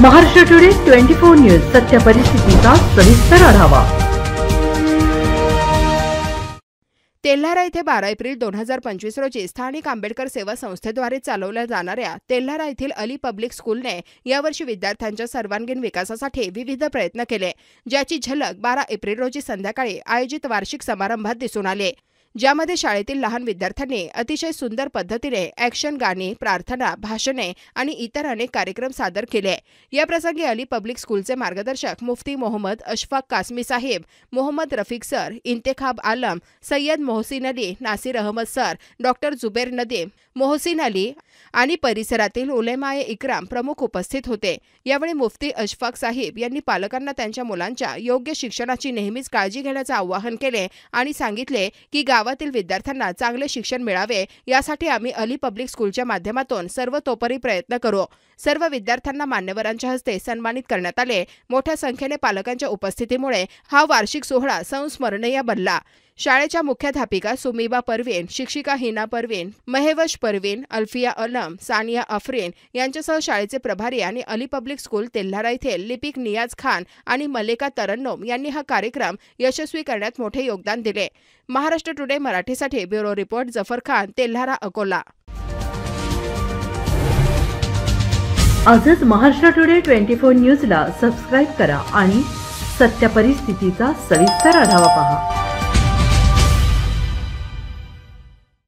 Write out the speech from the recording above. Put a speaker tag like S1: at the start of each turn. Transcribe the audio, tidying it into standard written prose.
S1: Maharashtra today 24 news सत्य परिस्थितीचा सविस्तर आढावा।
S2: तेल्हारा येथे 12 एप्रिल 2025 रोजी स्थानिक आंबेडकर सेवा संस्थेद्वारे चालवल्या जाणाऱ्या तेल्हारा येथील अली पब्लिक स्कूलने यावर्षी विद्यार्थ्यांच्या सर्वांगीण विकासासाठी विविध प्रयत्न केले, ज्याची झलक 12 एप्रिल रोजी संध्याकाळी आयोजित वार्षिक समारंभात दिसून आले, ज्यामध्ये शाळेतील लहान विद्यार्थ्यांनी अतिशय सुंदर पद्धतीने ॲक्शन गाणी, प्रार्थना, भाषणे आणि इतर अनेक कार्यक्रम सादर केले। या प्रसंगी अली पब्लिक स्कूलचे मार्गदर्शक मुफ्ती मोहम्मद अशफाक कासमी साहेब, मोहम्मद रफीक सर, इंतेखाब आलम, सय्यद मोहसिन अली, नासिर अहमद सर, डॉक्टर जुबेर नदीम, मोहसिन अली आणि परिसरातील उलेमाए इक्राम प्रमुख उपस्थित होते। यावेळी मुफ्ती अशफाक साहेब यांनी पालकांना त्यांच्या मुलांच्या योग्य शिक्षणाची नेहमीच काळजी घेण्याचे आवाहन केले आणि सांगितले की गावातील विद्यार्थ्यांना चांगले शिक्षण मिळावे यासाठी आम्ही अली पब्लिक स्कूलच्या माध्यमातून सर्वतोपरी प्रयत्न करू। सर्व विद्यार्थ्यांना मान्यवरांच्या हस्ते सन्मानित करण्यात आले। मोठ्या संख्येने पालकांच्या उपस्थितीमुळे हा वार्षिक सोहळा संस्मरणीय बनला। शाळेच्या मुख्याध्यापिका सुमीबा परवीन, शिक्षिका हिना परवीन, महेवश परवीन, अल्फिया अलम, सानिया अफरीन यांच्यासह शाळेचे प्रभारी आणि अली पब्लिक स्कूल तेल्हारा येथील लिपिक नियाज खान आणि मलेका तरन्नुम यांनी हा कार्यक्रम यशस्वी करण्यात मोठे योगदान दिले। महाराष्ट्र टुडे मराठीसाठी ब्युरो रिपोर्ट जफर खान, तेल्हारा, अकोला।
S1: आजच महाराष्ट्र टुडे 24 न्यूजला सबस्क्राइब करा आणि सत्य परिस्थितीचा सविस्तर आढावा पहा।